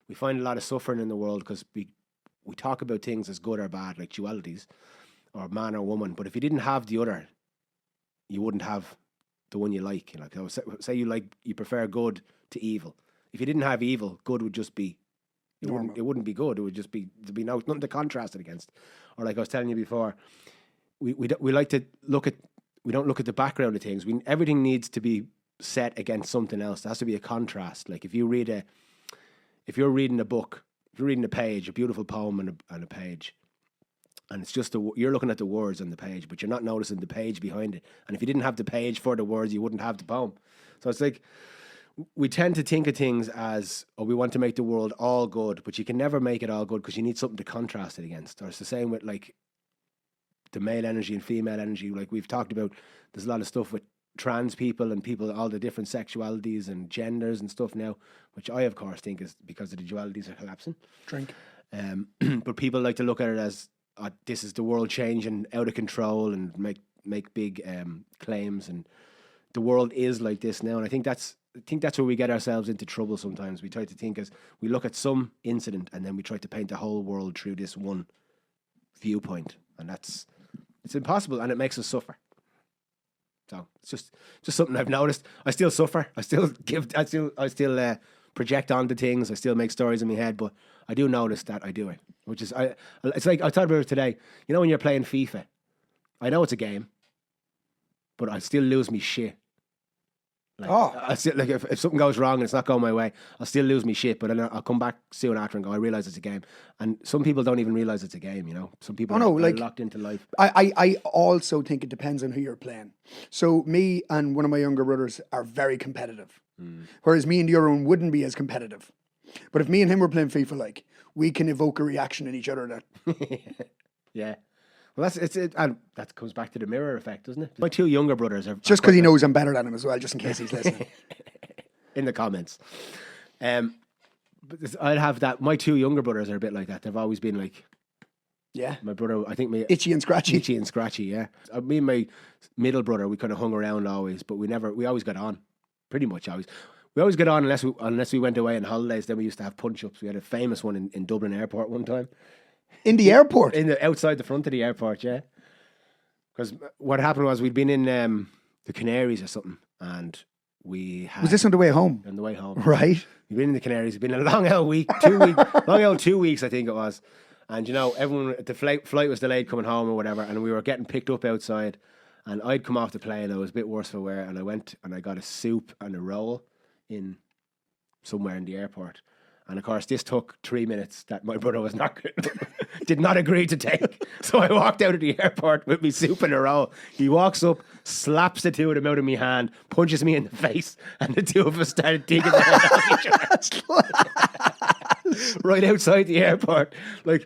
we find a lot of suffering in the world because we talk about things as good or bad, like dualities, or man or woman. But if you didn't have the other, you wouldn't have the one you like. Like, say you prefer good to evil. If you didn't have evil, good would just be. It wouldn't be good. It would just be there'd be nothing to contrast it against. Or like I was telling you before, we like to look at. We don't look at the background of things. Everything needs to be set against something else. There has to be a contrast. Like if you're reading a book, if you're reading a page, a beautiful poem and a page, and it's just you're looking at the words on the page, but you're not noticing the page behind it. And if you didn't have the page for the words, you wouldn't have the poem. So it's like we tend to think of things as, oh, we want to make the world all good, but you can never make it all good because you need something to contrast it against. Or it's the same with like the male energy and female energy. Like we've talked about, there's a lot of stuff with trans people and people, all the different sexualities and genders and stuff now, which I of course think is because of the dualities are collapsing. Drink. But people like to look at it as this is the world changing out of control and make big claims, and the world is like this now. And I think that's where we get ourselves into trouble sometimes. We try to think as we look at some incident and then we try to paint the whole world through this one viewpoint, and it's impossible, and it makes us suffer. So it's just something I've noticed. I still suffer. I still project onto things. I still make stories in my head, but I do notice that I do it. Which is, it's like I thought about it today. You know, when you're playing FIFA, I know it's a game, but I still lose me shit. Like, I still, like if something goes wrong and it's not going my way, I'll still lose me shit. But then I'll come back soon after and go, I realize it's a game. And some people don't even realize it's a game. You know, some people are locked into life. I also think it depends on who you're playing. So me and one of my younger brothers are very competitive, whereas me and the other one wouldn't be as competitive. But if me and him were playing FIFA, like, we can evoke a reaction in each other that. Yeah. Well, and that comes back to the mirror effect, doesn't it? My two younger brothers are just because he knows I'm better than him as well, just in case he's listening. In the comments, but I'd have that. My two younger brothers are a bit like that. They've always been like, yeah. My brother, I think, itchy and scratchy. Itchy and scratchy. Yeah. Me and my middle brother, we kind of hung around always, but we always got on, pretty much always. We always got on unless we went away on holidays. Then we used to have punch ups. We had a famous one in Dublin Airport one time. In the airport? Outside the front of the airport, yeah. Because what happened was we'd been in the Canaries or something, and we had... Was this on the way home? On the way home. Right. We'd been in the Canaries. It'd been a long old week, 2 weeks, long old 2 weeks, I think it was. And, you know, everyone, the flight was delayed coming home or whatever, and we were getting picked up outside, and I'd come off the plane, I was a bit worse for wear, and I went and I got a soup and a roll in somewhere in the airport. And of course, this took 3 minutes that my brother did not agree to take. So I walked out of the airport with me soup in a roll. He walks up, slaps the two of them out of my hand, punches me in the face, and the two of us started digging the head out of each other. Right outside the airport, like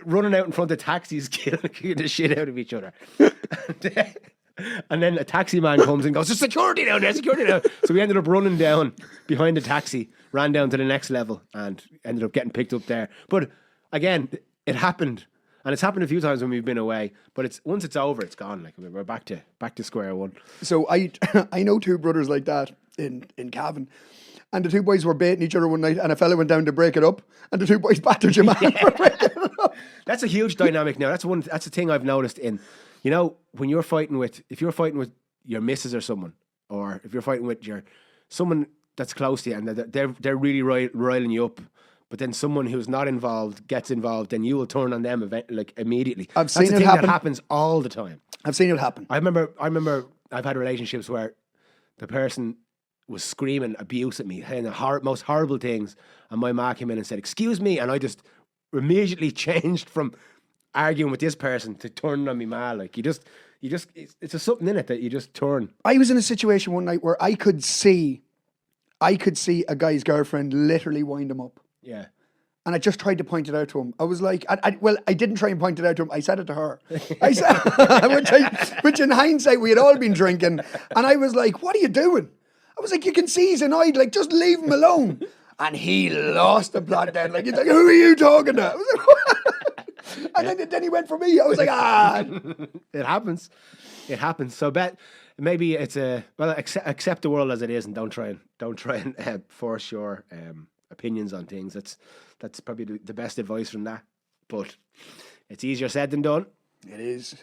running out in front of taxis, kicking the shit out of each other. And then a taxi man comes and goes, there's security down there, security down there. So we ended up running down behind the taxi, ran down to the next level and ended up getting picked up there. But again, it happened. And it's happened a few times when we've been away. But once it's over, it's gone. Like we're back to square one. So I know two brothers like that in Cavan. And the two boys were baiting each other one night, and a fella went down to break it up, and the two boys battered your man for breaking it up. That's a huge dynamic now. That's a thing I've noticed in, you know, when if you're fighting with your missus or someone, or if you're fighting with someone that's close to you, and they're really riling you up, but then someone who's not involved gets involved, then you will turn on them immediately. That's a thing that happens all the time. I've seen it happen. I remember I've had relationships where the person was screaming abuse at me, saying the most horrible things, and my ma came in and said, "Excuse me," and I just immediately changed from arguing with this person to turning on me ma. Like you just it's just something in it that you just turn. I was in a situation one night where I could see a guy's girlfriend literally wind him up. Yeah. And I just tried to point it out to him. I was like, I didn't try and point it out to him. I said it to her. I said, which in hindsight, we had all been drinking. And I was like, what are you doing? I was like, you can see he's annoyed. Like, just leave him alone. And he lost the plot then. Like, he's like, who are you talking to? I was like, and then he went for me. I was like, It happens. It happens. So maybe it's accept the world as it is, and don't try and force your opinions on things. That's probably the best advice from that. But it's easier said than done. It is.